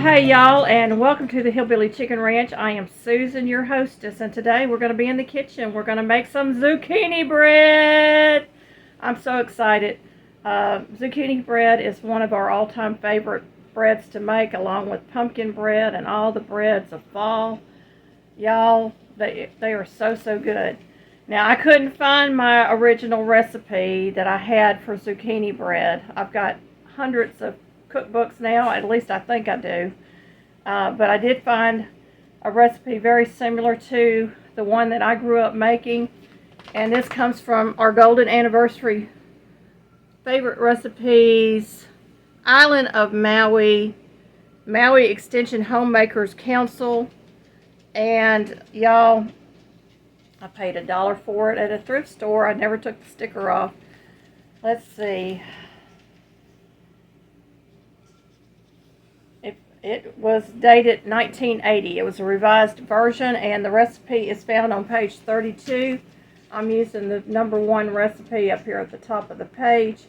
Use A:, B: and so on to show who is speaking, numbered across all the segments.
A: Hey y'all, and welcome to the Hillbilly Chicken Ranch. I am Susan, your hostess, and today we're going to be in the kitchen. We're going to make some zucchini bread. I'm so excited. Zucchini bread is one of our all-time favorite breads to make, along with pumpkin bread and all the breads of fall. Y'all, they are so good. Now, I couldn't find my original recipe that I had for zucchini bread. I've got hundreds of cookbooks now, at least I think I do. But I did find a recipe very similar to the one that I grew up making. And this comes from our golden anniversary favorite recipes, Island of Maui, Maui Extension Homemakers Council. And y'all, I paid $1 for it at a thrift store. I never took the sticker off. Let's see. It was dated 1980. It was a revised version, and the recipe is found on page 32. I'm using the #1 recipe up here at the top of the page.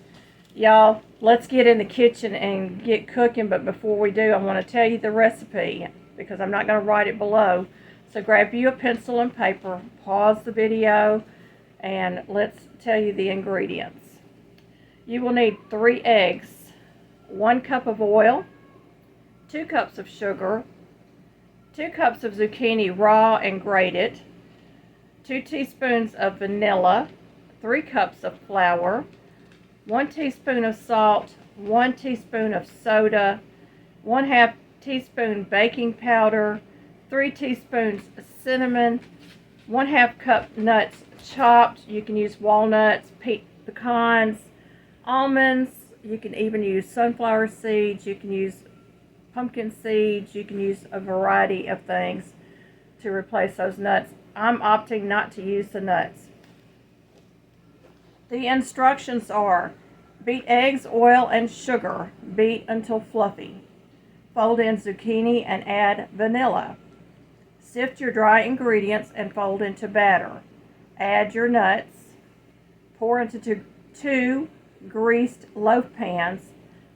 A: Y'all, let's get in the kitchen and get cooking, but before we do, I want to tell you the recipe because I'm not going to write it below. So grab you a pencil and paper, pause the video, and let's tell you the ingredients. You will need 3 eggs, 1 cup of oil, 2 cups of sugar, 2 cups of zucchini raw and grated, 2 teaspoons of vanilla, 3 cups of flour, 1 teaspoon of salt, 1 teaspoon of soda, 1/2 teaspoon baking powder, 3 teaspoons cinnamon, 1/2 cup nuts chopped. You can use walnuts, pecans, almonds. You can even use sunflower seeds. You can use pumpkin seeds. You can use a variety of things to replace those nuts. I'm opting not to use the nuts. The instructions are: beat eggs, oil, and sugar. Beat until fluffy. Fold in zucchini and add vanilla. Sift your dry ingredients and fold into batter. Add your nuts. Pour into 2 greased loaf pans.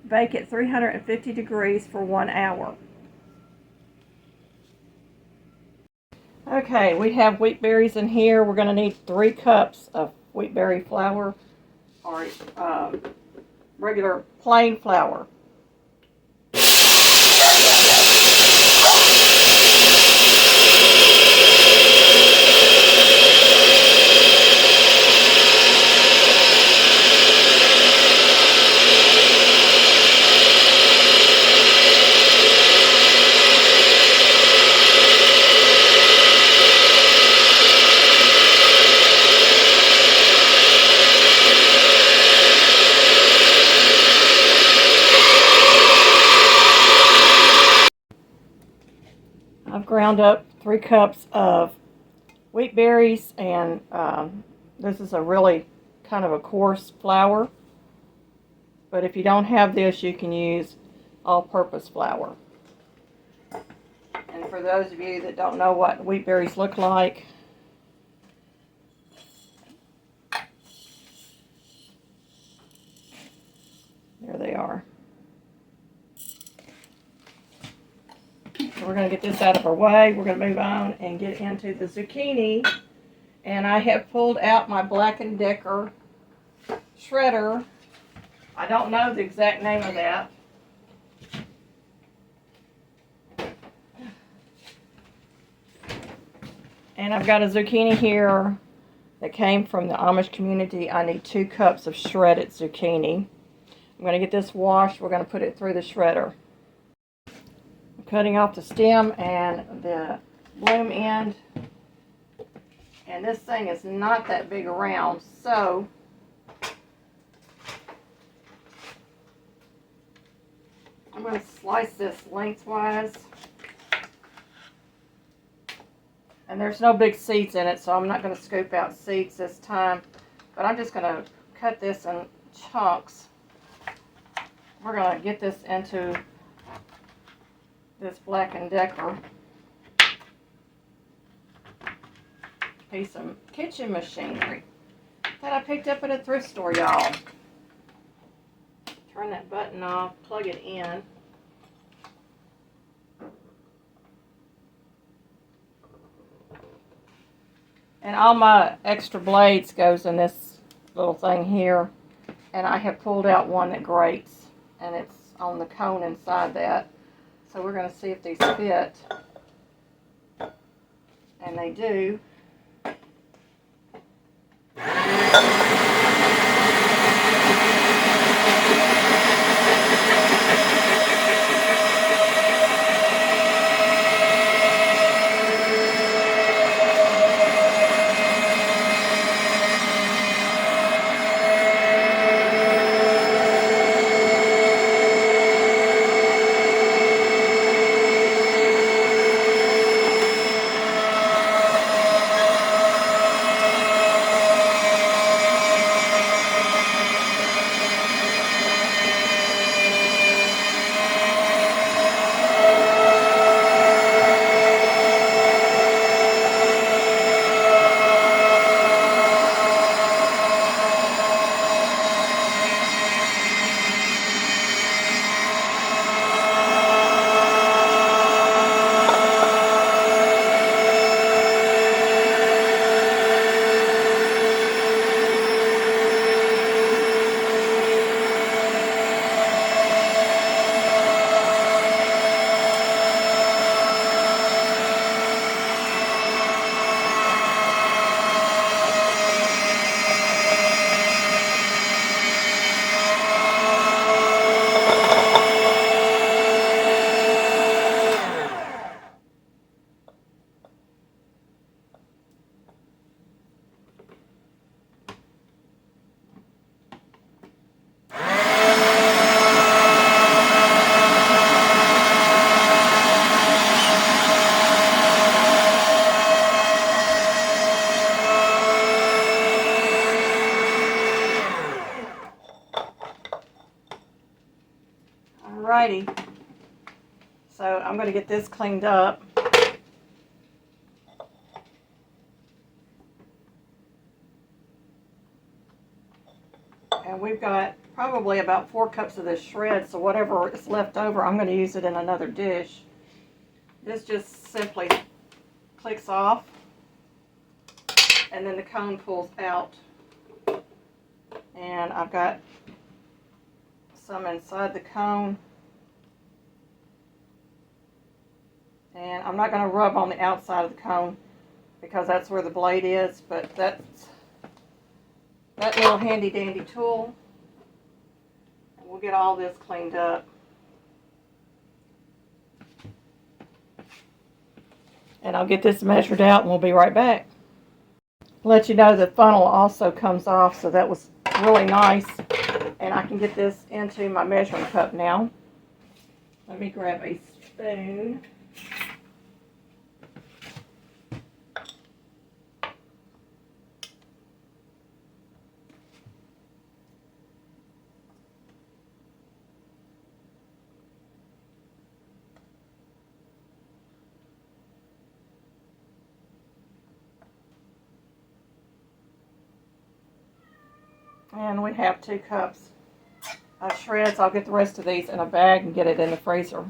A: Bake at 350 degrees for 1 hour. Okay, we have wheat berries in here. We're going to need 3 cups of wheat berry flour, or regular plain flour. I've ground up 3 cups of wheat berries, and this is a really kind of a coarse flour. But if you don't have this, you can use all-purpose flour. And for those of you that don't know what wheat berries look like, there they are. So we're going to get this out of our way. We're going to move on and get into the zucchini. And I have pulled out my Black & Decker shredder. I don't know the exact name of that. And I've got a zucchini here that came from the Amish community. I need 2 cups of shredded zucchini. I'm going to get this washed. We're going to put it through the shredder. Cutting off the stem and the bloom end, and this thing is not that big around, so I'm going to slice this lengthwise, and there's no big seeds in it, so I'm not going to scoop out seeds this time, but I'm just going to cut this in chunks. We're going to get this into this Black & Decker piece of kitchen machinery that I picked up at a thrift store, y'all. Turn that button off, plug it in. And all my extra blades goes in this little thing here. And I have pulled out one that grates, and it's on the cone inside that. So we're going to see if these fit. And they do. Alrighty, so I'm going to get this cleaned up. And we've got probably about 4 cups of this shred, so whatever is left over, I'm going to use it in another dish. This just simply clicks off, and then the cone pulls out. And I've got some inside the cone. And I'm not going to rub on the outside of the cone because that's where the blade is, but that's that little handy dandy tool. And we'll get all this cleaned up. And I'll get this measured out and we'll be right back. Let you know the funnel also comes off, so that was really nice. And I can get this into my measuring cup now. Let me grab a spoon. And we have 2 cups of shreds. I'll get the rest of these in a bag and get it in the freezer.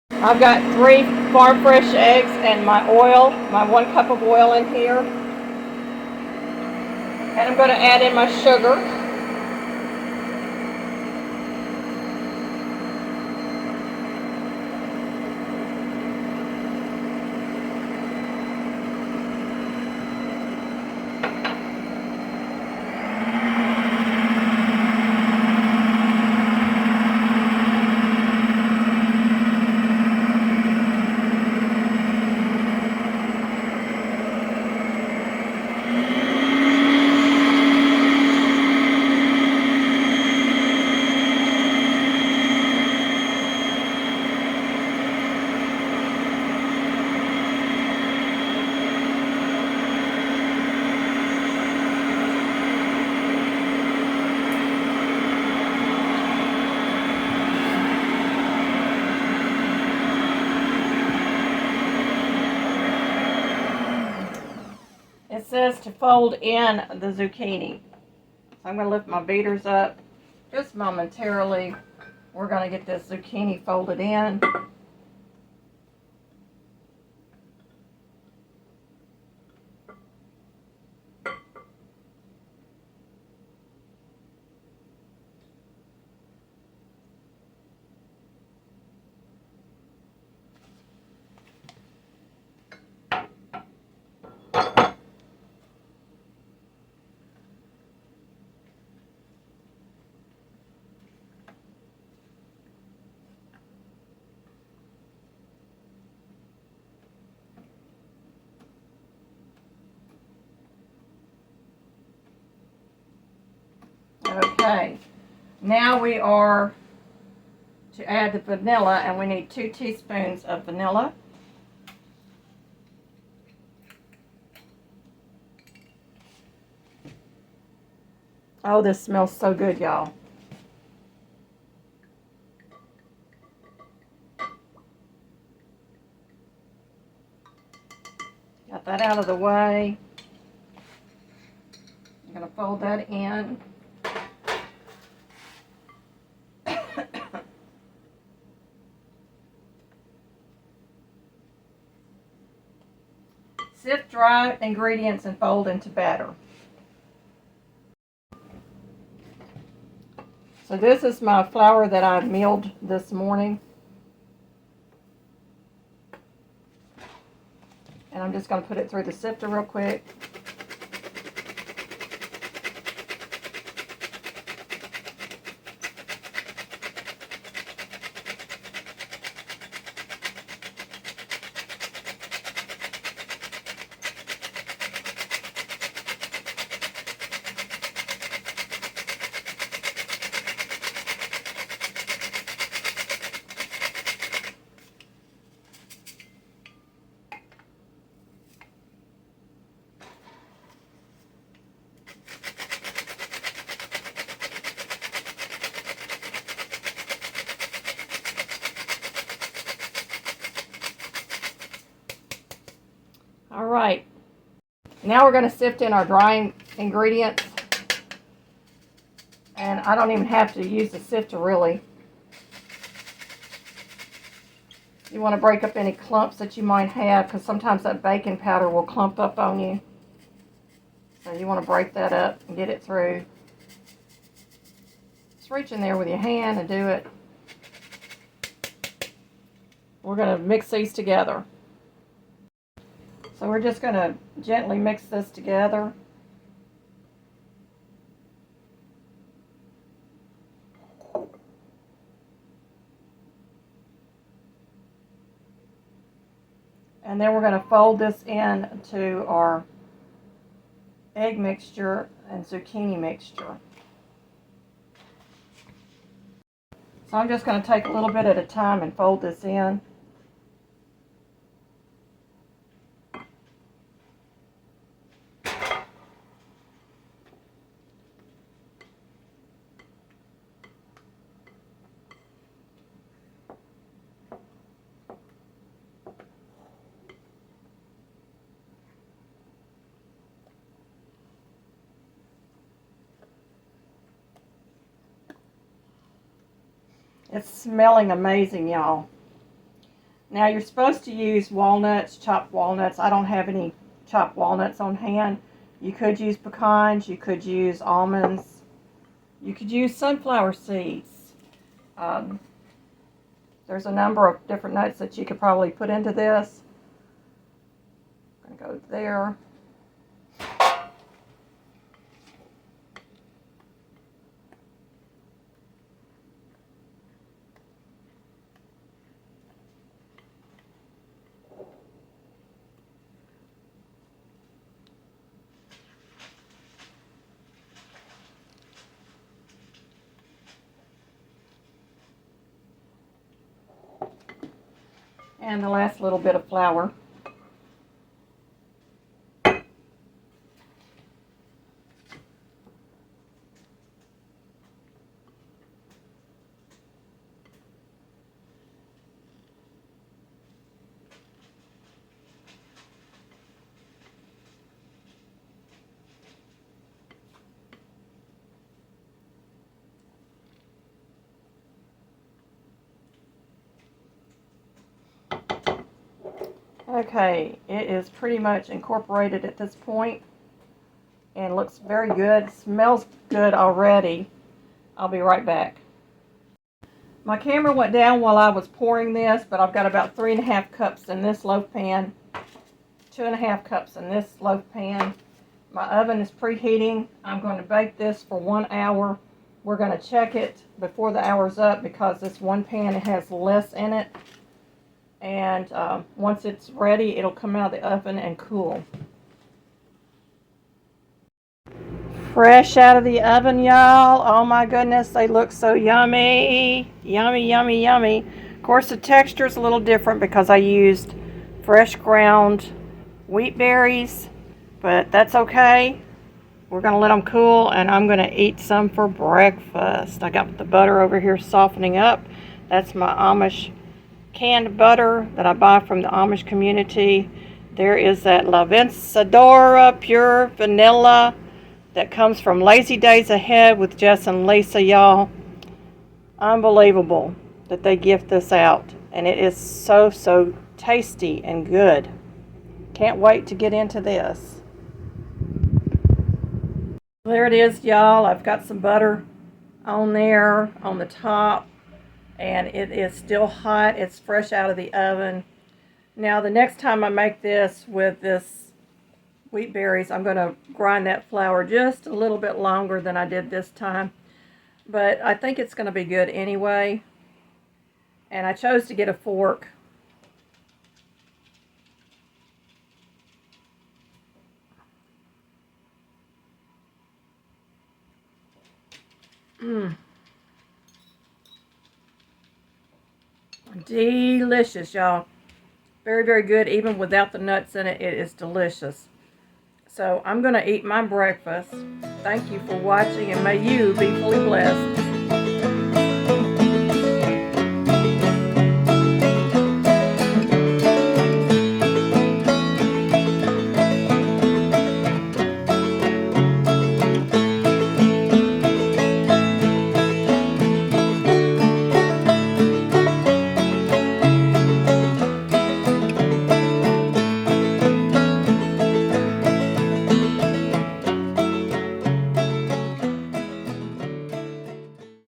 A: I've got 3 farm fresh eggs and my oil, my 1 cup of oil in here. And I'm going to add in my sugar. It says to fold in the zucchini. So I'm going to lift my beaters up just momentarily. We're going to get this zucchini folded in. Okay, now we are to add the vanilla, and we need 2 teaspoons of vanilla. Oh, this smells so good, y'all. Got that out of the way. I'm going to fold that in. Sift dry ingredients and fold into batter. So this is my flour that I milled this morning. And I'm just going to put it through the sifter real quick. All right, now we're going to sift in our drying ingredients, and I don't even have to use the sifter really. You want to break up any clumps that you might have, because sometimes that baking powder will clump up on you. So you want to break that up and get it through. Just reach in there with your hand and do it. We're going to mix these together. So we're just going to gently mix this together. And then we're going to fold this into our egg mixture and zucchini mixture. So I'm just going to take a little bit at a time and fold this in. It's smelling amazing, y'all. Now you're supposed to use walnuts, chopped walnuts. I don't have any chopped walnuts on hand. You could use pecans, you could use almonds, you could use sunflower seeds. There's a number of different nuts that you could probably put into this. I'm going to go there. And the last little bit of flour. Okay, it is pretty much incorporated at this point and looks very good. Smells good already. I'll be right back. My camera went down while I was pouring this, but I've got about 3.5 cups in this loaf pan, 2.5 cups in this loaf pan. My oven is preheating. I'm going to bake this for 1 hour. We're going to check it before the hour's up because this one pan has less in it. And once it's ready, it'll come out of the oven and cool. Fresh out of the oven, y'all. Oh my goodness, they look so yummy. Yummy, yummy, yummy. Of course, the texture is a little different because I used fresh ground wheat berries, but that's okay. We're going to let them cool, and I'm going to eat some for breakfast. I got the butter over here softening up. That's my Amish canned butter that I buy from the Amish community. There is that Vensedora Pure Vanilla that comes from Lazy Days Ahead with Jess and Lisa, y'all. Unbelievable that they gift this out. And it is so, so tasty and good. Can't wait to get into this. There it is, y'all. I've got some butter on there on the top, and it is still hot. It's fresh out of the oven. Now, the next time I make this with this wheat berries, I'm going to grind that flour just a little bit longer than I did this time. But I think it's going to be good anyway. And I chose to get a fork. Delicious, y'all. Very, very good. Even without the nuts in it, it is delicious. So I'm going to eat my breakfast. Thank you for watching, and may you be fully blessed.